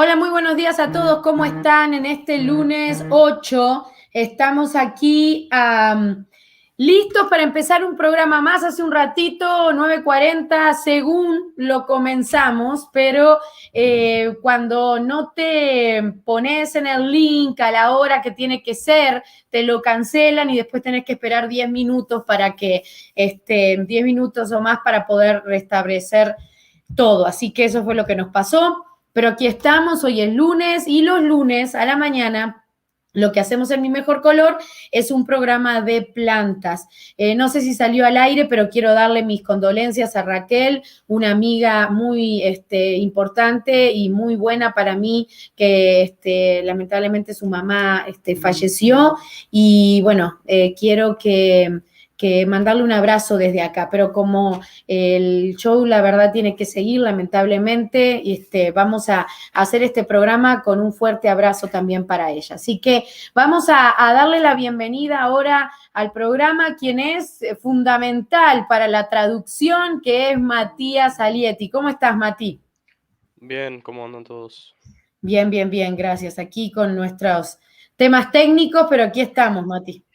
Hola, muy buenos días a todos. ¿Cómo están en este lunes 8? Estamos aquí listos para empezar un programa más. Hace un ratito, 9:40, según lo comenzamos, pero cuando no te pones en el link a la hora que tiene que ser, te lo cancelan y después tenés que esperar 10 minutos para que, 10 minutos o más para poder restablecer todo. Así que eso fue lo que nos pasó. Pero aquí estamos, hoy es lunes y los lunes a la mañana lo que hacemos en Mi Mejor Color es un programa de plantas. No sé si salió al aire, pero quiero darle mis condolencias a Raquel, una amiga muy importante y muy buena para mí, que lamentablemente su mamá falleció. Y bueno, quiero que mandarle un abrazo desde acá, pero como el show la verdad tiene que seguir lamentablemente, vamos a hacer este programa con un fuerte abrazo también para ella. Así que vamos a darle la bienvenida ahora al programa, quien es fundamental para la traducción, que es Matías Alietti. ¿Cómo estás, Mati? Bien, ¿cómo andan todos? Bien, bien, bien, gracias. Aquí con nuestros temas técnicos, pero aquí estamos, Mati.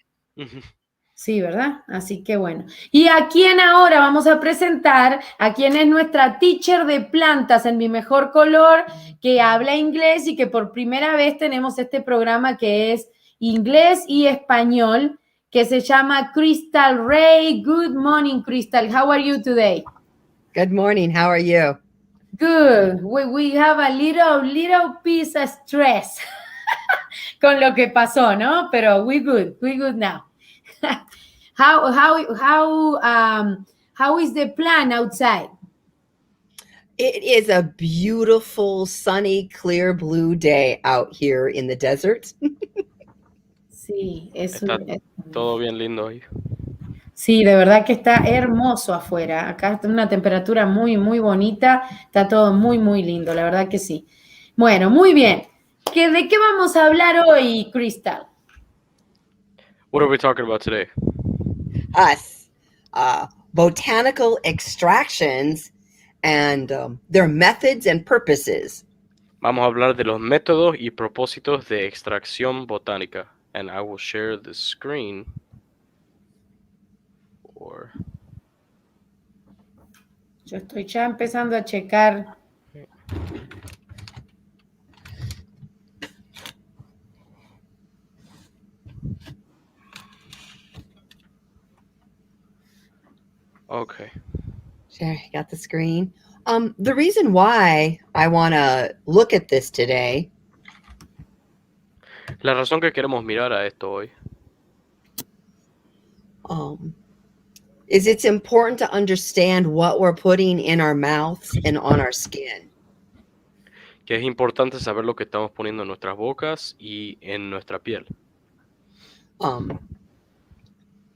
Sí, ¿verdad? Así que bueno. Y a quién ahora vamos a presentar, a quien es nuestra teacher de plantas en Mi Mejor Color, que habla inglés y que por primera vez tenemos este programa que es inglés y español, que se llama Crystal Ray. Good morning, Crystal. How are you today? Good morning. How are you? Good. We have a little piece of stress con lo que pasó, ¿no? Pero we good now. How is the plan outside? It is a beautiful, sunny, clear blue day out here in the desert. Sí, Está todo bien lindo hoy. Sí, de verdad que está hermoso afuera. Acá está una temperatura muy, muy bonita. Está todo muy, muy lindo, la verdad que sí. Bueno, muy bien. ¿De qué vamos a hablar hoy, Crystal? What are we talking about today? Us. Botanical extractions and their methods and purposes. Vamos a hablar de los métodos y propósitos de extracción botánica. And I will share the screen. Yo estoy ya empezando a checar. Okay. Sure, got the screen. The reason why I want to look at this today. La razón que queremos mirar a esto hoy. Is it's important to understand what we're putting in our mouths and on our skin. Que es importante saber lo que estamos poniendo en nuestras bocas y en nuestra piel.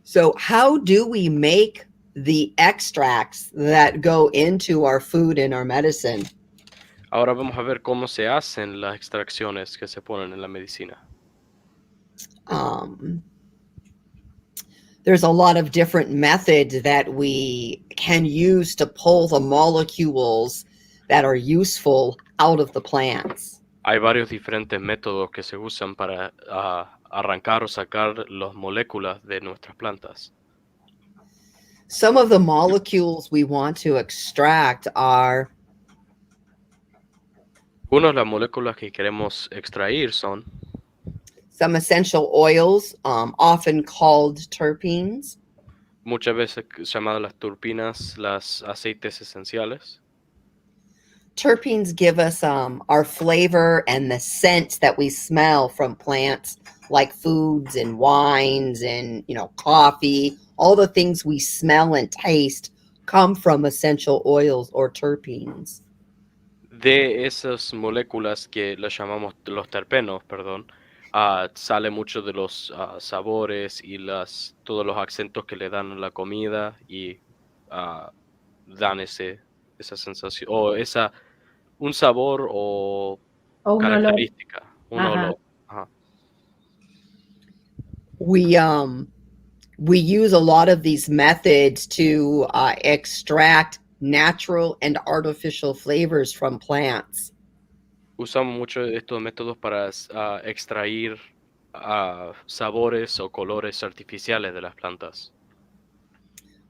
So how do we make the extracts that go into our food and our medicine? Ahora vamos a ver cómo se hacen las extracciones que se ponen en la medicina. There's a lot of different methods that we can use to pull the molecules that are useful out of the plants. Hay varios diferentes métodos que se usan para arrancar o sacar las moléculas de nuestras plantas. Some of the molecules we want to extract are Una de las moléculas que queremos extraer son some essential oils, often called terpenes. Muchas veces llamadas las turpinas, las aceites esenciales. Terpenes give us our flavor and the scent that we smell from plants, like foods and wines and, coffee. All the things we smell and taste come from essential oils or terpenes. De esas moléculas que las llamamos los terpenos, sale mucho de los sabores y todos los acentos que le dan a la comida y dan esa sensación o un sabor o característica, un olor. Ajá. We use a lot of these methods to extract natural and artificial flavors from plants. Usamos mucho estos métodos para extraer sabores o colores artificiales de las plantas.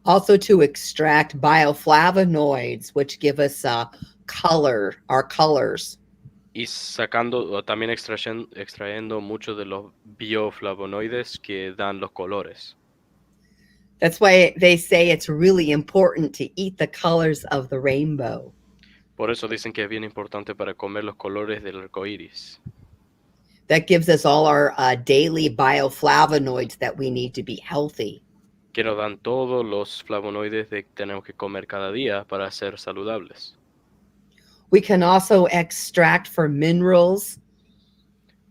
Also to extract bioflavonoids, which give us our colors. Y sacando o también extrayendo muchos de los bioflavonoides que dan los colores. That's why they say it's really important to eat the colors of the rainbow. Por eso dicen que es bien importante para comer los colores del arco iris. That gives us all our daily bioflavonoids that we need to be healthy. Que nos dan todos los flavonoides que tenemos que comer cada día para ser saludables. We can also extract for minerals,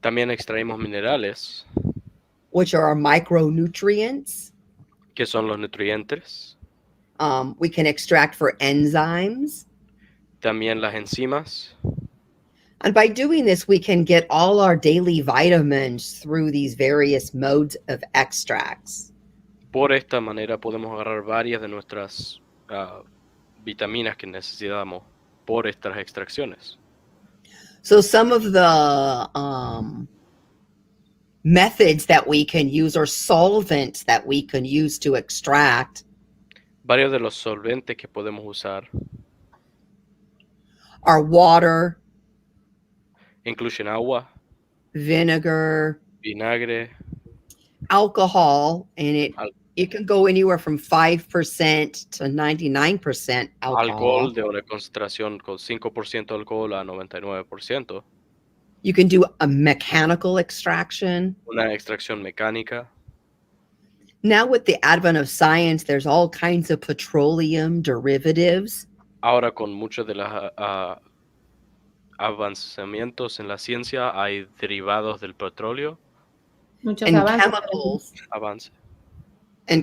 También extraemos minerales, which are our micronutrients. que son los nutrientes. We can extract for enzymes. También las enzimas. And by doing this, we can get all our daily vitamins through these various modes of extracts. Por esta manera podemos agarrar varias de nuestras vitaminas que necesitamos por estas extracciones. So some of the methods that we can use, or solvents that we can use to extract, Varios de los solventes que podemos usar are water, incluyen agua, vinegar, vinagre, alcohol, and it can go anywhere from 5% to 99% alcohol. alcohol de una concentración con 5% alcohol a 99%, You can do a mechanical extraction. una extracción mecánica. Now with the advent of science, there's all kinds of petroleum derivatives. Ahora con muchos de los avanzamientos en la ciencia hay derivados del petróleo, Muchos and avances. avance.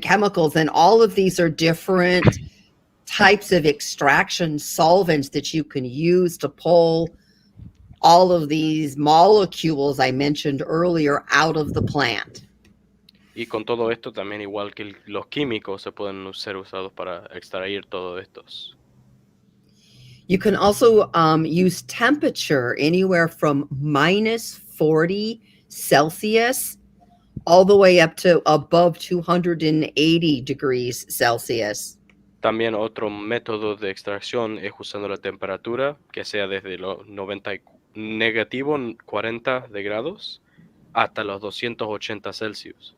chemicals, and all of these are different types of extraction solvents that you can use to pull all of these molecules I mentioned earlier out of the plant. Y con todo esto también, igual que los químicos, se pueden ser usados para extraer todos estos. You can also use temperature anywhere from -40 Celsius all the way up to above 280 degrees Celsius. También otro método de extracción es usando la temperatura, que sea desde los negativo 40 de grados hasta los 280 Celsius.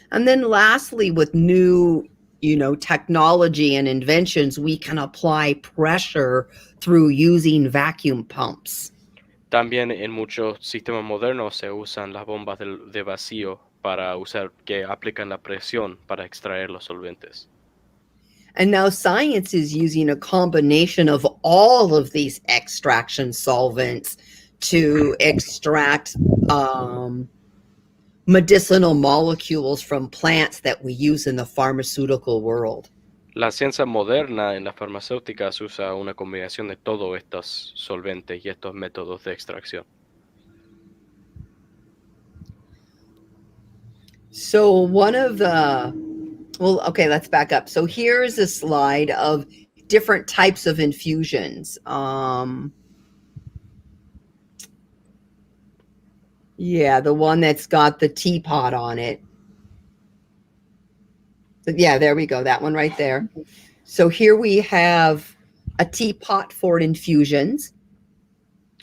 And then lastly, with new technology and inventions, we can apply pressure through using vacuum pumps. También en muchos sistemas modernos se usan las bombas de vacío que aplican la presión para extraer los solventes. And now science is using a combination of all of these extraction solvents to extract medicinal molecules from plants that we use in the pharmaceutical world. La ciencia moderna en las farmacéuticas usa una combinación de todos estos solventes y estos métodos de extracción. So let's back up. So here's a slide of different types of infusions. The one that's got the teapot on it. Yeah, there we go. That one right there. So here we have a teapot for infusions.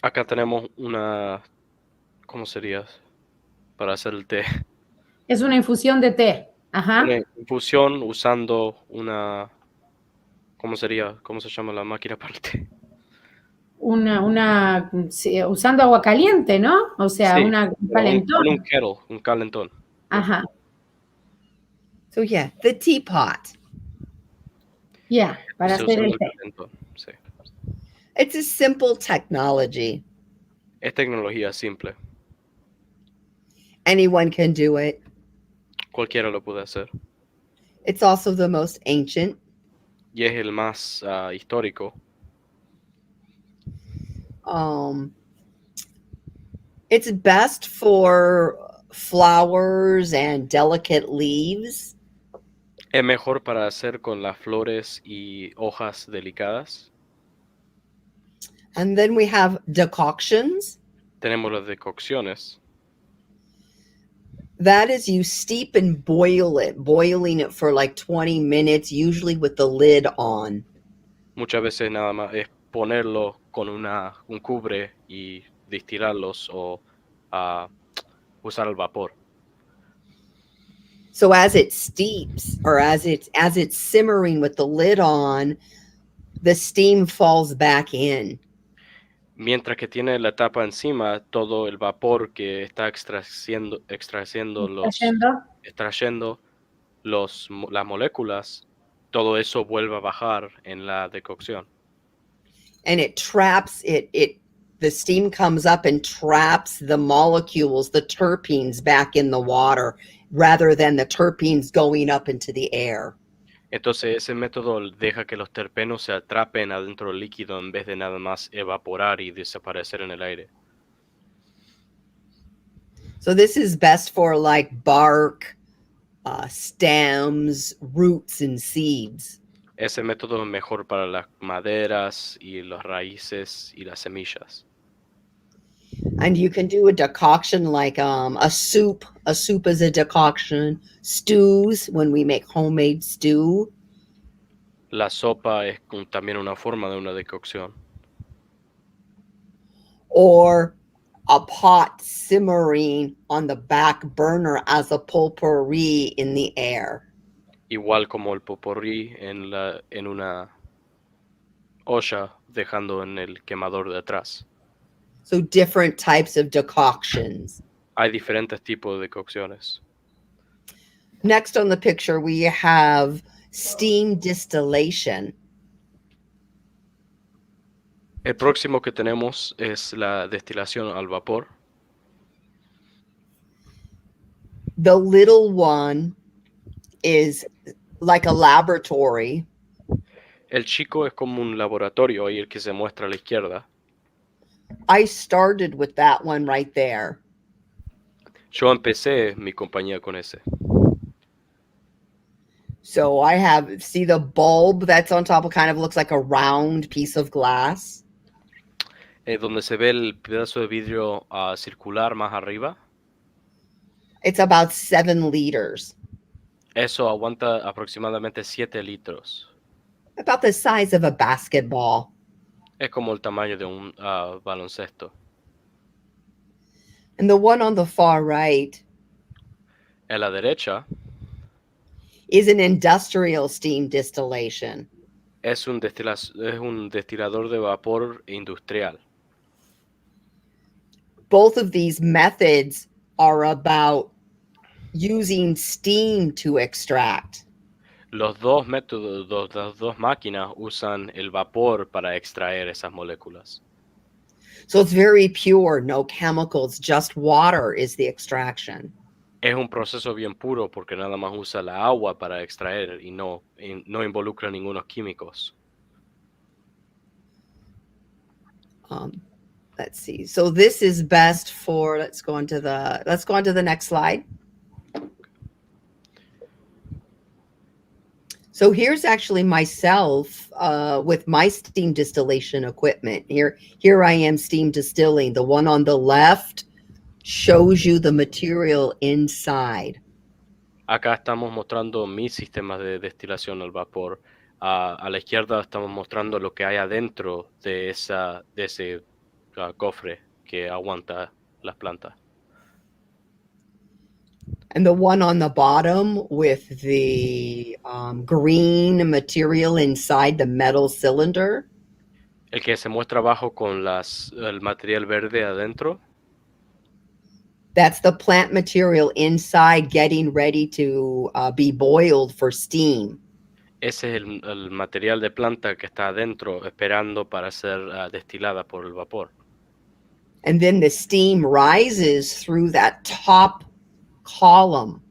Acá tenemos una, ¿cómo sería? Para hacer el té. Es una infusión de té. Ajá. Una infusión usando una, ¿cómo sería? ¿Cómo se llama la máquina para el té? Usando agua caliente, ¿no? O sea, Sí, un calentón. Un kettle, un calentón. Ajá. So the teapot. Para hacer el té. Calentón, sí. It's a simple technology. Es tecnología simple. Anyone can do it. Cualquiera lo puede hacer. It's also the most ancient. Y es el más histórico. It's best for flowers and delicate leaves. Es mejor para hacer con las flores y hojas delicadas. And then we have decoctions. Tenemos las decocciones. That is, you steep and boil it, boiling it for like 20 minutes, usually with the lid on. Muchas veces nada más es ponerlo con un cubre y destilarlos o usar el vapor. So as it steeps, or as it's simmering with the lid on, the steam falls back in. Mientras que tiene la tapa encima, todo el vapor que está extrayendo las moléculas, todo eso vuelve a bajar en la decocción. And it traps the steam comes up and traps the molecules, the terpenes, back in the water rather than the terpenes going up into the air. Entonces ese método deja que los terpenos se atrapen adentro del líquido en vez de nada más evaporar y desaparecer en el aire. So this is best for like bark, stems, roots, and seeds. Ese método es mejor para las maderas y las raíces y las semillas. And you can do a decoction like a soup. A soup is a decoction. Stews, when we make homemade stew. La sopa es también una forma de una decocción. Or a pot simmering on the back burner as a potpourri in the air. Igual como el potpourri en una olla, dejando en el quemador de atrás. So different types of decoctions. Hay diferentes tipos de decocciones. Next on the picture, we have steam distillation. El próximo que tenemos es la destilación al vapor. The little one is like a laboratory. El chico es como un laboratorio, y el que se muestra a la izquierda. I started with that one right there. Yo empecé mi compañía con ese. So I have, see the bulb that's on top, kind of looks like a round piece of glass. Donde se ve el pedazo de vidrio circular más arriba. It's about 7 liters. Eso aguanta aproximadamente 7 litros. About the size of a basketball. Es como el tamaño de un baloncesto. And the one on the far right En la derecha is an industrial steam distillation. es un destilador de vapor industrial. Both of these methods are about using steam to extract. Los dos métodos, las dos máquinas usan el vapor para extraer esas moléculas. So it's very pure, no chemicals, just water is the extraction. Es un proceso bien puro porque nada más usa la agua para extraer y no involucra ningunos químicos. Let's see. So this is best for, let's go on to the next slide. So here's actually myself with my steam distillation equipment. Here I am steam distilling. The one on the left shows you the material inside. Acá estamos mostrando mis sistemas de destilación al vapor. A la izquierda estamos mostrando lo que hay adentro de ese cofre que aguanta las plantas. And the one on the bottom with the green material inside the metal cylinder. El que se muestra abajo con el material verde adentro. That's the plant material inside getting ready to be boiled for steam. Ese es el material de planta que está adentro esperando para ser destilada por el vapor. And then the steam rises through that top column.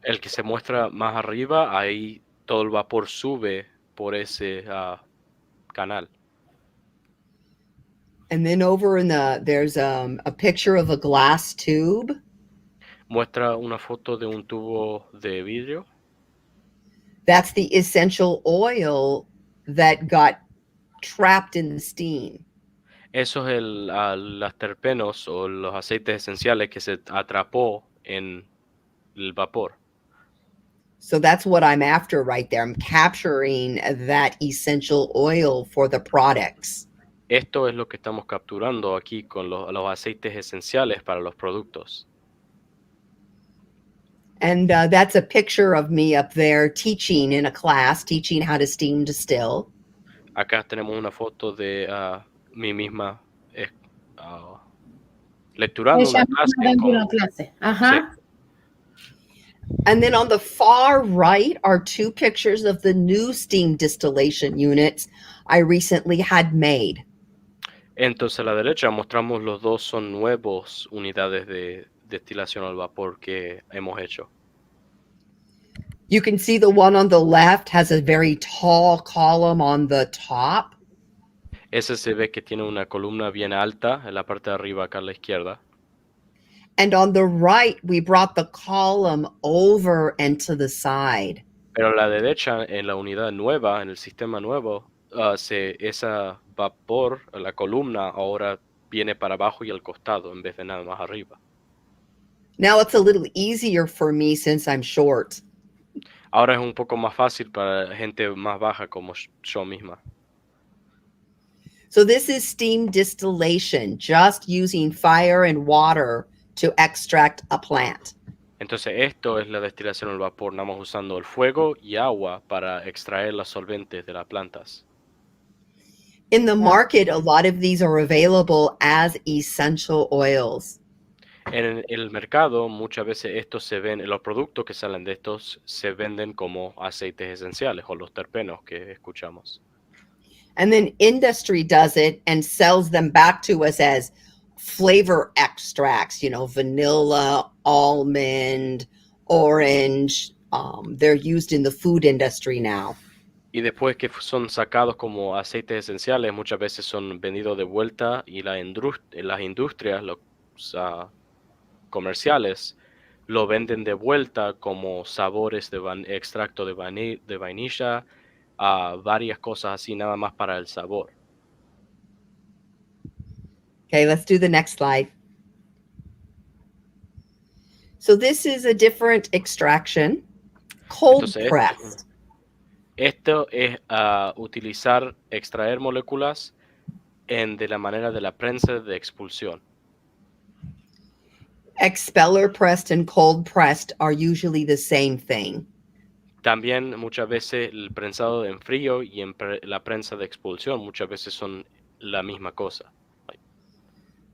El que se muestra más arriba, ahí todo el vapor sube por ese canal. And then over there's a picture of a glass tube. Muestra una foto de un tubo de vidrio. That's the essential oil that got trapped in the steam. Eso es los terpenos o los aceites esenciales que se atrapó en el vapor. So that's what I'm after right there. I'm capturing that essential oil for the products. Esto es lo que estamos capturando aquí con los aceites esenciales para los productos. And that's a picture of me up there teaching in a class, teaching how to steam distill. Acá tenemos una foto de mí misma lecturando Ella una misma clase. dando una clase. Ajá. Sí. And then on the far right are two pictures of the new steam distillation units I recently had made. Entonces a la derecha mostramos los dos son nuevos unidades de destilación al vapor que hemos hecho. You can see the one on the left has a very tall column on the top. Ese se ve que tiene una columna bien alta en la parte de arriba acá a la izquierda. And on the right, we brought the column over and to the side. Pero a la derecha, en la unidad nueva, en el sistema nuevo, esa vapor, la columna, ahora viene para abajo y al costado en vez de nada más arriba. Now it's a little easier for me since I'm short. Ahora es un poco más fácil para gente más baja como yo misma. So this is steam distillation, just using fire and water to extract a plant. Entonces esto es la destilación al vapor, nada más usando el fuego y agua para extraer los solventes de las plantas. In the market, a lot of these are available as essential oils. En el mercado muchas veces estos se ven, los productos que salen de estos se venden como aceites esenciales o los terpenos que escuchamos. And then industry does it and sells them back to us as flavor extracts, you know, vanilla, almond, orange. They're used in the food industry now. Y después que son sacados como aceites esenciales, muchas veces son vendidos de vuelta y las industrias, los comerciales, lo venden de vuelta como sabores de extracto de vainilla, varias cosas así, nada más para el sabor. Okay, let's do the next slide. So this is a different extraction, cold Entonces, pressed. Esto es extraer moléculas de la manera de la prensa de expulsión. Expeller pressed and cold pressed are usually the same thing. También muchas veces el prensado en frío y la prensa de expulsión muchas veces son la misma cosa.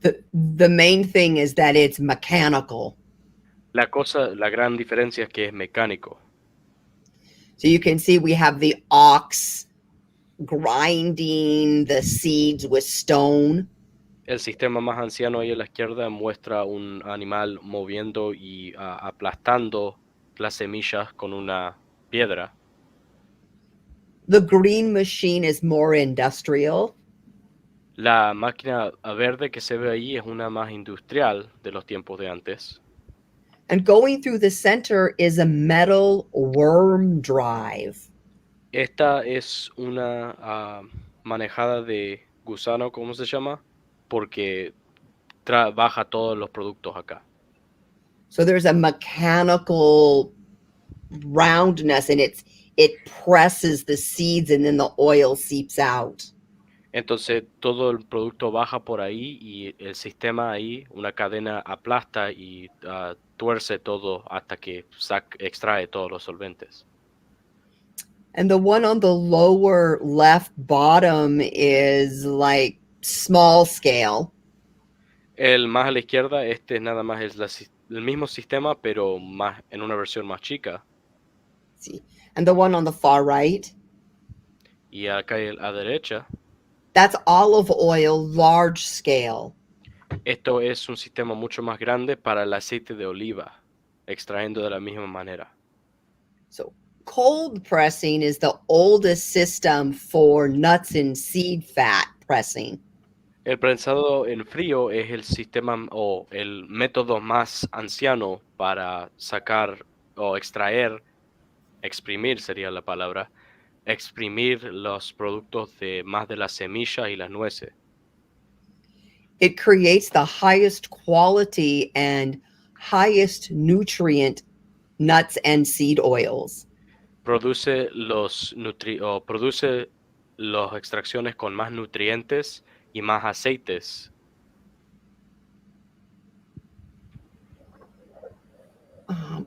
The main thing is that it's mechanical. La gran diferencia es que es mecánico. So you can see we have the ox grinding the seeds with stone. El sistema más anciano ahí a la izquierda muestra un animal moviendo y aplastando las semillas con una piedra. The green machine is more industrial. La máquina verde que se ve ahí es una más industrial de los tiempos de antes. And going through the center is a metal worm drive. Esta es una manejada de gusano, ¿cómo se llama? Porque baja todos los productos acá. So there's a mechanical roundness and it presses the seeds and then the oil seeps out. Entonces todo el producto baja por ahí y el sistema ahí, una cadena aplasta y tuerce todo hasta que extrae todos los solventes. And the one on the lower left bottom is like small scale. El más a la izquierda, este nada más es el mismo sistema, pero más en una versión más chica. See. And the one on the far right, Y acá a la derecha, that's olive oil, large scale. esto es un sistema mucho más grande para el aceite de oliva, extrayendo de la misma manera. So cold pressing is the oldest system for nuts and seed fat pressing. El prensado en frío es el sistema o el método más anciano para sacar o extraer, exprimir sería la palabra, exprimir los productos de más de las semillas y las nueces. It creates the highest quality and highest nutrient nuts and seed oils. Produce produce las extracciones con más nutrientes y más aceites.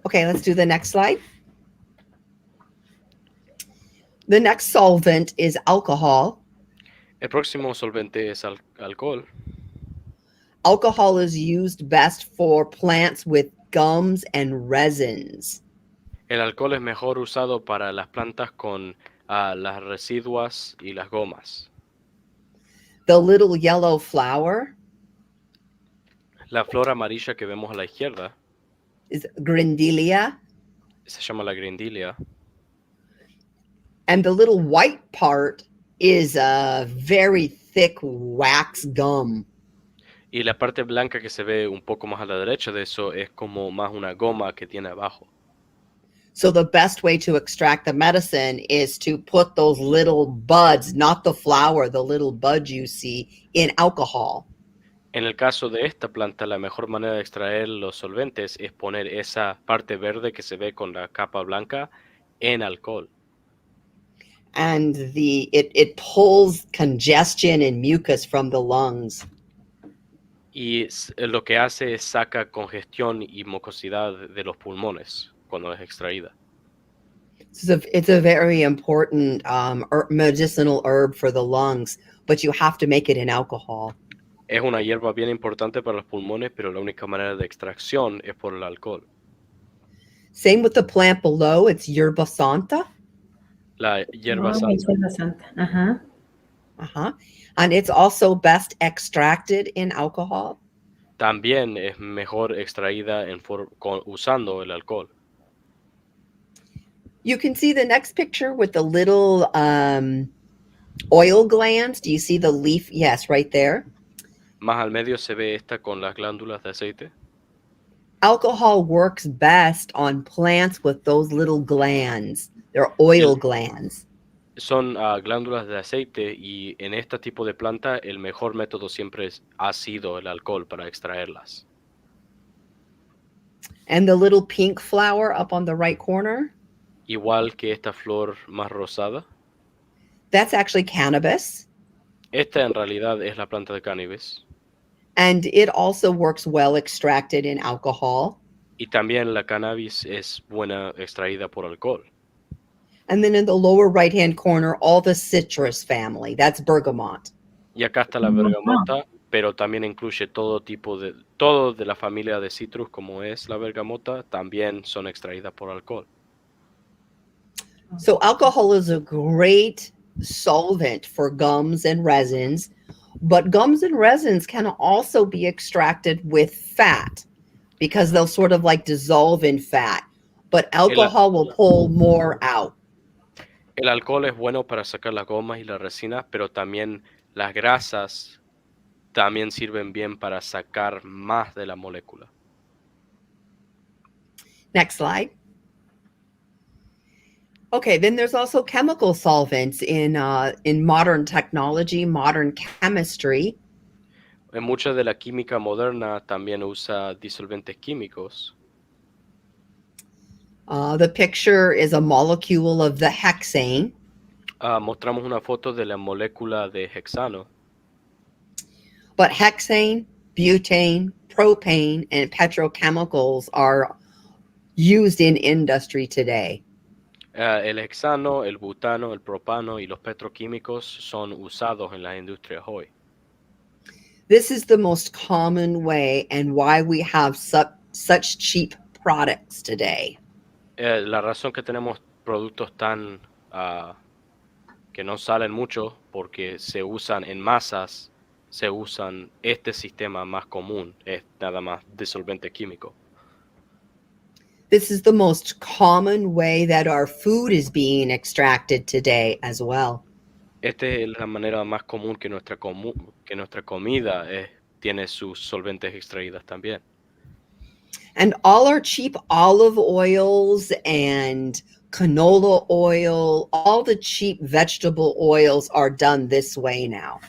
Okay, let's do the next slide. The next solvent is alcohol. El próximo solvente es alcohol. Alcohol is used best for plants with gums and resins. El alcohol es mejor usado para las plantas con las residuas y las gomas. The little yellow flower La flor amarilla que vemos a la izquierda is grindelia, se llama la grindilia. and the little white part is a very thick wax gum. Y la parte blanca que se ve un poco más a la derecha de eso es como más una goma que tiene abajo. So the best way to extract the medicine is to put those little buds, not the flower, the little buds you see, in alcohol. En el caso de esta planta, la mejor manera de extraer los solventes es poner esa parte verde que se ve con la capa blanca en alcohol. And it pulls congestion and mucus from the lungs. Y lo que hace es saca congestión y mucosidad de los pulmones cuando es extraída. It's a very important medicinal herb for the lungs, but you have to make it in alcohol. Es una hierba bien importante para los pulmones, pero la única manera de extracción es por el alcohol. Same with the plant below, it's yerba santa. La hierba santa. Ajá. And it's also best extracted in alcohol. También es mejor extraída usando el alcohol. You can see the next picture with the little oil glands. Do you see the leaf? Yes, right there. Más al medio se ve esta con las glándulas de aceite. Alcohol works best on plants with those little glands. They're oil glands. Son glándulas de aceite y en este tipo de planta el mejor método siempre ha sido el alcohol para extraerlas. And the little pink flower up on the right corner? Igual que esta flor más rosada. That's actually cannabis. Esta en realidad es la planta de cannabis. And it also works well extracted in alcohol. Y también la cannabis es buena extraída por alcohol. And then in the lower right-hand corner, all the citrus family. That's bergamot. Y acá está la bergamota, pero también incluye todo de la familia de citrus como es la bergamota, también son extraídas por alcohol. So alcohol is a great solvent for gums and resins, but gums and resins can also be extracted with fat because they'll sort of like dissolve in fat, but alcohol will pull more out. El alcohol es bueno para sacar las gomas y las resinas, pero también las grasas también sirven bien para sacar más de la molécula. Next slide. Okay, then there's also chemical solvents in modern technology, modern chemistry. En mucha de la química moderna también usa disolventes químicos. The picture is a molecule of the hexane. Mostramos una foto de la molécula de hexano. But hexane, butane, propane, and petrochemicals are used in industry today. El hexano, el butano, el propano y los petroquímicos son usados en las industrias hoy. This is the most common way and why we have such cheap products today. La razón que tenemos productos tan que no salen mucho porque se usan en masas, se usan este sistema más común, es nada más disolvente químico. This is the most common way that our food is being extracted today as well. Esta es la manera más común que nuestra comida tiene sus solventes extraídas también. And all our cheap olive oils and canola oil, all the cheap vegetable oils are done this way now.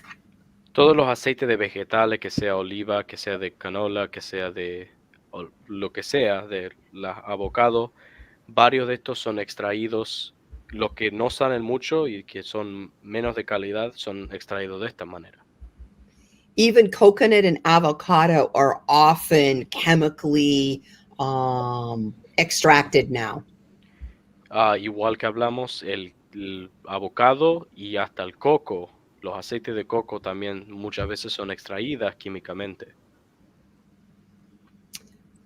Todos los aceites de vegetales, que sea oliva, que sea de canola, que sea de lo que sea, de la avocado, varios de estos son extraídos, los que no salen mucho y que son menos de calidad son extraídos de esta manera. Even coconut and avocado are often chemically extracted now. Igual que hablamos, el avocado y hasta el coco, los aceites de coco también muchas veces son extraídas químicamente.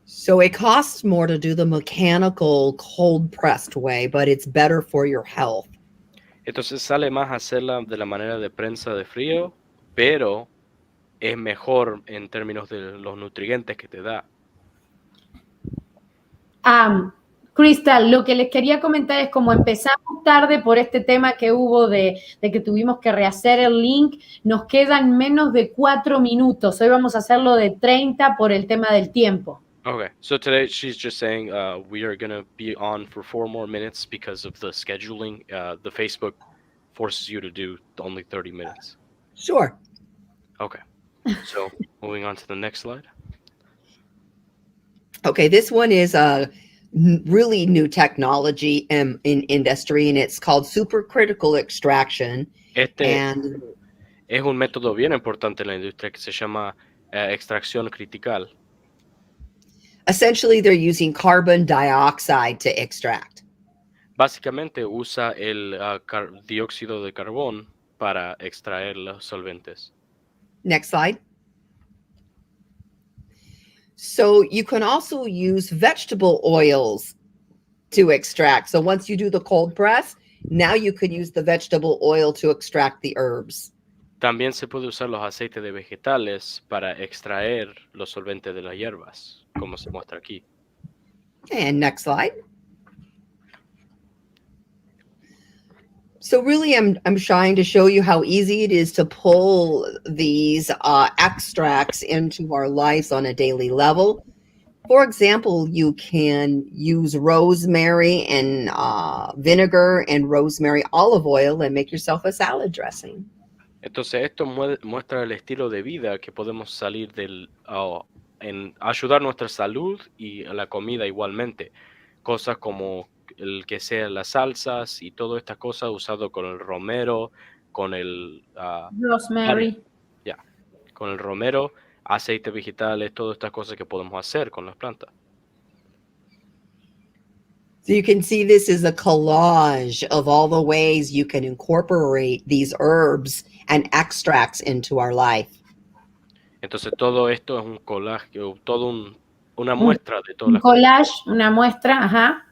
So it costs more to do the mechanical cold pressed way, but it's better for your health. Entonces sale más hacerla de la manera de prensa de frío, pero es mejor en términos de los nutrientes que te da. Crystal, lo que les quería comentar es como empezamos tarde por este tema que hubo de que tuvimos que rehacer el link, nos quedan menos de 4 minutos. Hoy vamos a hacerlo de 30 por el tema del tiempo. Okay, so today she's just saying we are going to be on for 4 more minutes because of the scheduling. The Facebook forces you to do only 30 minutes. Sure. Okay, so moving on to the next slide. Okay, this one is a really new technology in industry, and it's called supercritical extraction. And es un método bien importante en la industria que se llama extracción critical. Essentially, they're using carbon dioxide to extract. Básicamente usa el dióxido de carbón para extraer los solventes. Next slide. So you can also use vegetable oils to extract. So once you do the cold press, now you can use the vegetable oil to extract the herbs. También se puede usar los aceites de vegetales para extraer los solventes de las hierbas, como se muestra aquí. And next slide. So really, I'm trying to show you how easy it is to pull these extracts into our lives on a daily level. For example, you can use rosemary and vinegar and rosemary olive oil and make yourself a salad dressing. Entonces esto muestra el estilo de vida que podemos salir en ayudar nuestra salud y a la comida igualmente. Cosas como el que sean las salsas y todas estas cosas usado con el romero, con el Rosemary. Con el romero, aceites vegetales, todas estas cosas que podemos hacer con las plantas. So you can see this is a collage of all the ways you can incorporate these herbs and extracts into our life. Entonces todo esto es un collage, una muestra de todas un las collage, una muestra, ajá,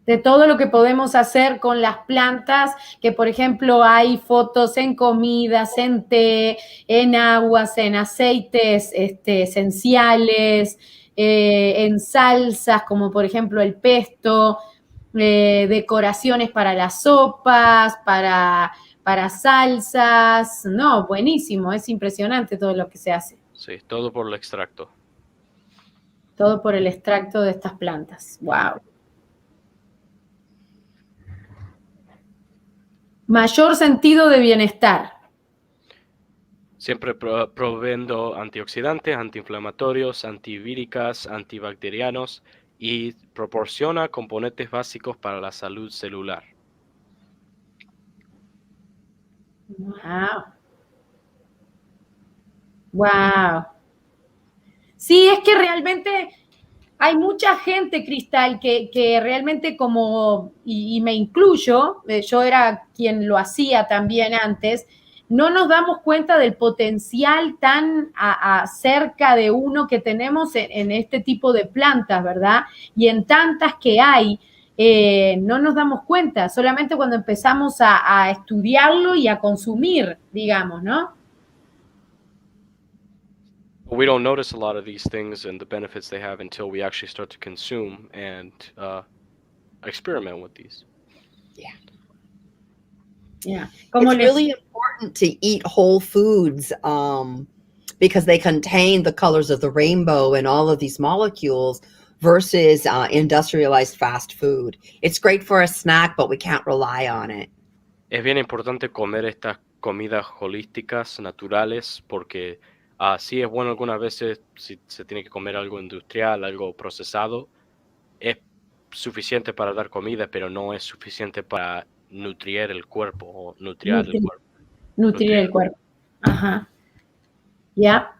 de todo lo que podemos hacer con las plantas, que por ejemplo hay fotos en comidas, en té, en aguas, en aceites esenciales, en salsas, como por ejemplo el pesto, decoraciones para las sopas, para salsas. No, buenísimo, es impresionante todo lo que se hace. Sí, todo por el extracto. Todo por el extracto de estas plantas. Wow. Mayor sentido de bienestar. Siempre proveyendo antioxidantes, antiinflamatorios, antivíricas, antibacterianos y proporciona componentes básicos para la salud celular. Wow. Wow. Sí, es que realmente hay mucha gente, Cristal, que realmente como, y me incluyo, yo era quien lo hacía también antes, no nos damos cuenta del potencial tan cerca de uno que tenemos en este tipo de plantas, ¿verdad? Y en tantas que hay, no nos damos cuenta, solamente cuando empezamos a estudiarlo y a consumir, digamos, ¿no? We don't notice a lot of these things and the benefits they have until we actually start to consume and experiment with these. Yeah. Yeah. It's really important to eat whole foods because they contain the colors of the rainbow and all of these molecules versus industrialized fast food. It's great for a snack, but we can't rely on it. Es bien importante comer estas comidas holísticas, naturales, porque sí es bueno algunas veces si se tiene que comer algo industrial, algo procesado, es suficiente para dar comida, pero no es suficiente para nutrir el cuerpo o nutrir el cuerpo. Nutrir el cuerpo. Ajá. Ya.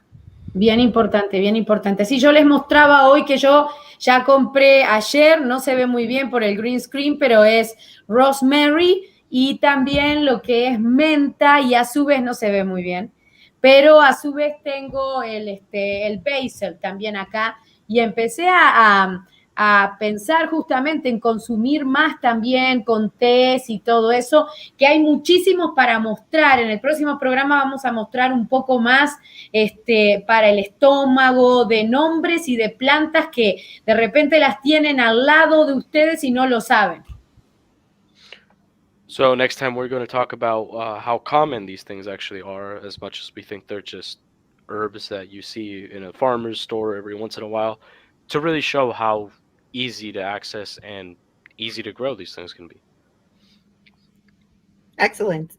Bien importante, bien importante. Sí, yo les mostraba hoy que yo ya compré ayer, no se ve muy bien por el green screen, pero es rosemary y también lo que es menta y a su vez no se ve muy bien, pero a su vez tengo el basil también acá y empecé a pensar justamente en consumir más también con tés y todo eso, que hay muchísimos para mostrar. En el próximo programa vamos a mostrar un poco más para el estómago, de nombres y de plantas que de repente las tienen al lado de ustedes y no lo saben. So next time we're going to talk about how common these things actually are, as much as we think they're just herbs that you see in a farmer's store every once in a while, to really show how easy to access and easy to grow these things can be. Excellent.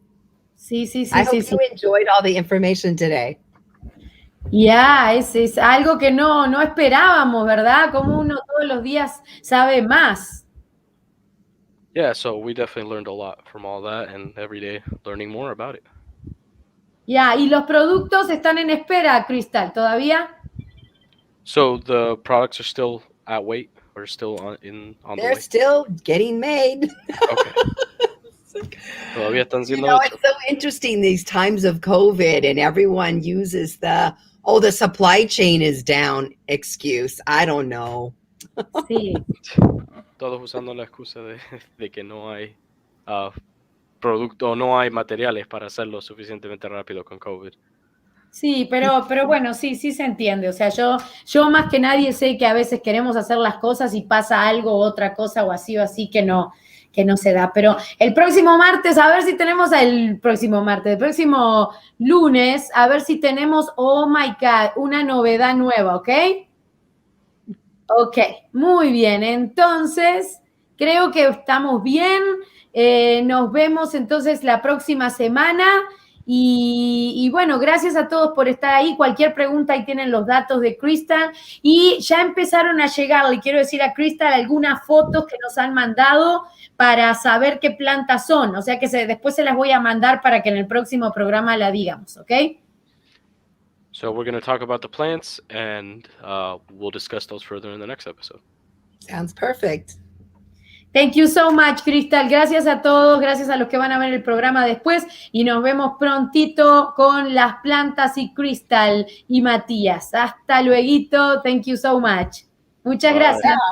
Sí, sí, sí. I hope you enjoyed all the information today. Ya, es algo que no esperábamos, ¿verdad? Como uno todos los días sabe más. Yeah, so we definitely learned a lot from all that and every day learning more about it. Ya, y los productos están en espera, Crystal, ¿todavía? So the products are still at wait or still on the They're way? still getting made. Okay. Todavía están You siendo know, hechos. it's so interesting these times of COVID and everyone uses the supply chain is down excuse. I don't know. Sí. Todos usando la excusa de que no hay producto, no hay materiales para hacerlo suficientemente rápido con COVID. Sí, pero bueno, sí se entiende. O sea, yo más que nadie sé que a veces queremos hacer las cosas y pasa algo, otra cosa o así que no se da. Pero el próximo martes, a ver si tenemos el próximo lunes, a ver si tenemos, oh my God, una novedad nueva, ¿ok? Ok, muy bien. Entonces, creo que estamos bien. Nos vemos entonces la próxima semana. Y bueno, gracias a todos por estar ahí. Cualquier pregunta, ahí tienen los datos de Crystal. Y ya empezaron a llegar, le quiero decir a Crystal, algunas fotos que nos han mandado para saber qué plantas son. O sea que después se las voy a mandar para que en el próximo programa la digamos, ¿ok? So we're going to talk about the plants and we'll discuss those further in the next episode. Sounds perfect. Thank you so much, Crystal. Gracias a todos, gracias a los que van a ver el programa después y nos vemos prontito con las plantas y Crystal y Matías. Hasta luego. Thank you so much. Muchas gracias.